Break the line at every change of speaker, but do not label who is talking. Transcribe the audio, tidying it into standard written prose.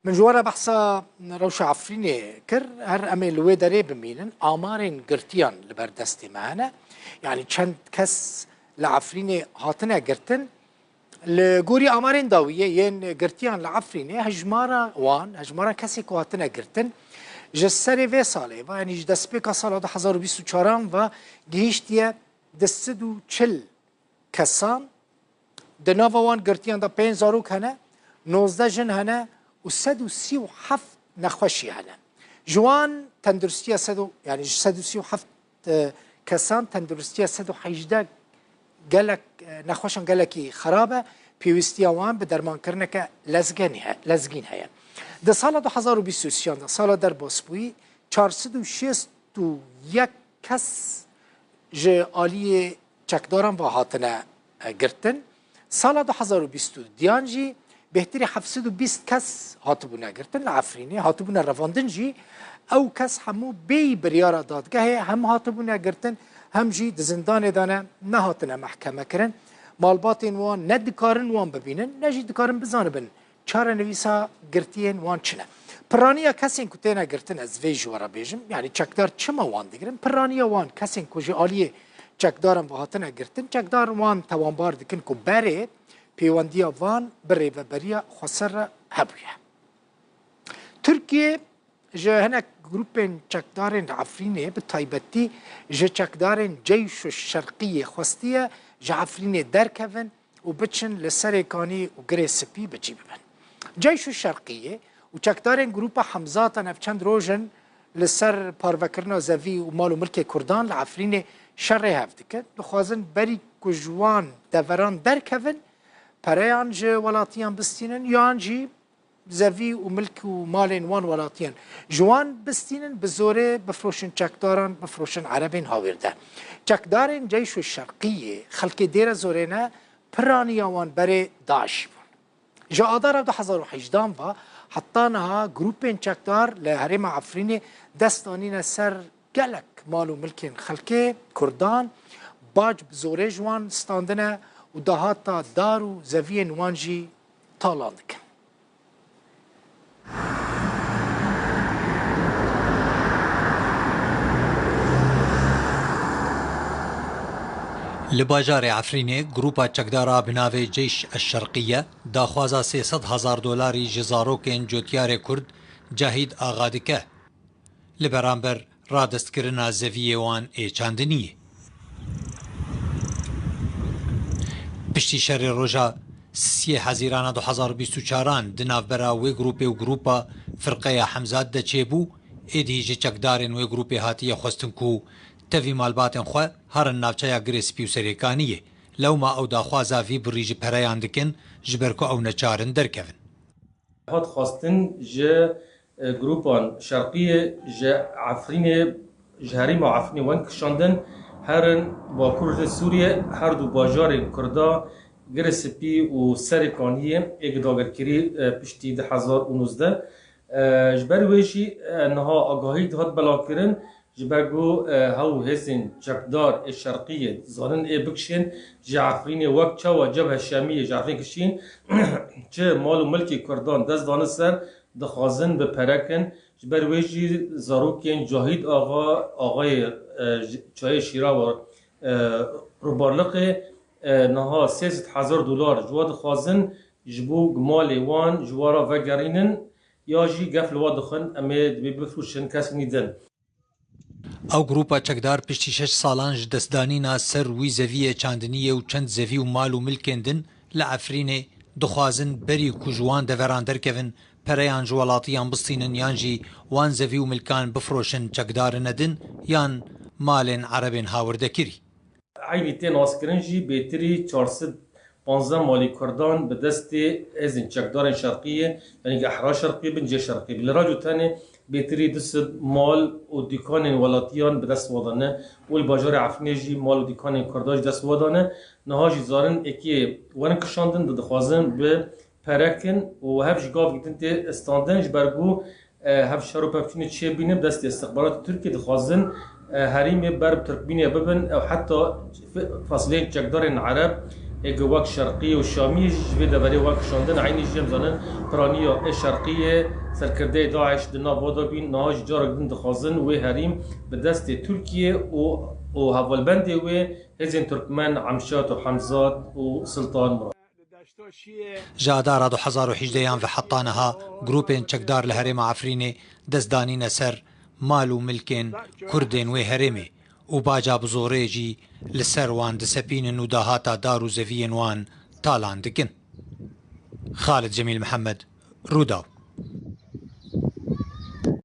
من جوارا بحثا روش عفريني كر هر امي لوي داري بمينن آمارين قرتيان لبردستي معنا يعني چند كس لعفريني هاتنا قرتن لقوري آمارين داوية ين قرتيان لعفريني هجمارا كسي كو هاتنا قرتن جسري في سالي و يعني جدسبيكا سالا ده 2024 و گهشتية دستدو چل كسان دناوا وان قرتيان دا 5 زاروك هنا 19 جن هنا و 137 نخوشي هنا جوان تندرستية يعني 137 كسان تندرستية 118 قالك نخوشن قالكي خرابة بيوستيا وان بدرمان كرنك لزقين هيا ده سال 2023 ده سال در باسپوی 461 کس جه آلی چکداران و هاتنه گرتن سال 2022 دیانجی بهتری 720 کس هاتبونه گرتن لعفرینی هاتبونه رواندن جی او کس همو بی بریار دادگاه هم هاتبونه گرتن هم جی دزندان دانه نه هاتنه محکمه کرن مالباتین وان ندکارن وان ببینن نجی دکارن بزانبن چاره نویسا گرتین وان چنه پرانیا کسین که تینا گرتن از وی جوارا بیجم یعنی چکدار چما وان دیگرن پرانیا وان کسین که جی آلیه چکدارم و هاتنا گرتن چکدار وان توانبار دکن که بره پیواندیا وان بره و بریا خسر هبویه ترکیه جه هنک گروپین چکدارین عفرینه به تایبتی جه چکدارین جیش الشرقیه خواستیه جه عفرینه درکون و بچن لسرکانی و گره سپی بجی ببن جيش الشرقية وشكدارين جروبا حمزات نفچند روجن لسر پاروکرنا زوی و مال و ملک کردان لعفرین شر هفته دخوازن بری کجوان دوران درکون پریان جه ولاتیان بستینن یان جی زوی و ملک و مالین وان ولاتیان جوان بستینن بزوره بفروشن چکداران بفروشن عربین هاویرده چکدارین جيش الشرقية خلق دیر زورینه پرانیاوان بری داعش جا آدار 2018 و حطانها گروپین چکدار لحرم عفرینی دستانین سر گلک مالو ملکین خلکه کردان باج بزوره جوان ستاندنه و دهاتا دار و زوین وانجی تالاندکن
لباجار عفرینه گروپا چکدارا بناوی جیش الشرقیه داخوازا 300,000 دلاری جزاروکین جوتیار کرد جاهید آغادکه لبرانبر رادستکرنا زویه وان ایچاندنیه پشتی شر روژا 3 حزیران 2024 دناو براوی گروپی و گروپا فرقه حمزات ده چیبو ایدی جه چکدارین وی گروپی هاتیه خوستنکو تفی مالباتن خواه هرن نافچایا گریس پیو سریکانیه لو ما او داخوازا وی بریج پریان دکن جبرکو او نچارن درکون
هات خواستن جه گروپان شرقیه جه عفرین جهری ما عفرین وان کشاندن هرن با کرد سوریه هر دو باجار کردا گریس پی و سریکانیه ایک داگرکری پشتی 2019 جبر ویشی نها آگاهی هات بلا کرن جبرگو هاو هزين چکدار الشرقية زانن بكشين جعفرين وقت و جبهة الشامية جعفرين كشين جه مال ملكي كردان دست دانسر دخازن بپرکن جبر ویجی زاروکین جاهید آقای چای شیرا و روبارلق نها 300,000 دلار جواد خازن جبو گمال وان جوارا وگرینن یا جی گفل وادخن امید بفروشن کس نیدن
او گروپا چکدار پشتی 6 سالان دستدانینا سر وی زویه چاندنیه و چند زوی و مال و ملکندن لعفرینه دخوازن بری کجوان دوران درکون پریان جوالاتیان بستینن یان جی وان زوی و ملکان بفروشن چکدار ندن یان مالن عربین هاورده کری
عینی تین آسکرن جی بیتری 415 مالی کردان به دست از این چکدار شرقیه یعنی احرا شرقی بنجه شرقی بلراجو تانه بهتری دست مال و دیکان ولاتیان به دست وادانه و الباجار عفنیجی مال و دیکان کرداج دست وادانه نهاجی زارن اکی ون کشاندن دخوازن به پرکن و هفش گاف گیتن تی استاندنج برگو هفش شروع پفچین چه بینه دست استخبارات ترکی دخوازن هریم برب ترکبینی ببن او حتی فاصله چکدار عرب اگه وک شرقی و شامی جوی دبری وک شاندن عینی جم زنن پرانیا شرقیه سرکرده داعش دنا وادا بین نهاج جارک دن دخوازن و هریم به دست ترکیه و هوالبنده و هزین ترکمن عمشات و حمزات و سلطان مراد
جادار 2018 و حطانها گروپین چکدار لهرم عفرینه دزدانین سر مال و ملکین کردین و هرمه و باجا بزوریجی لسر وان دسپین و داهاتا دار و زوین وان تالان دکن. خالد جمیل محمد، روداو.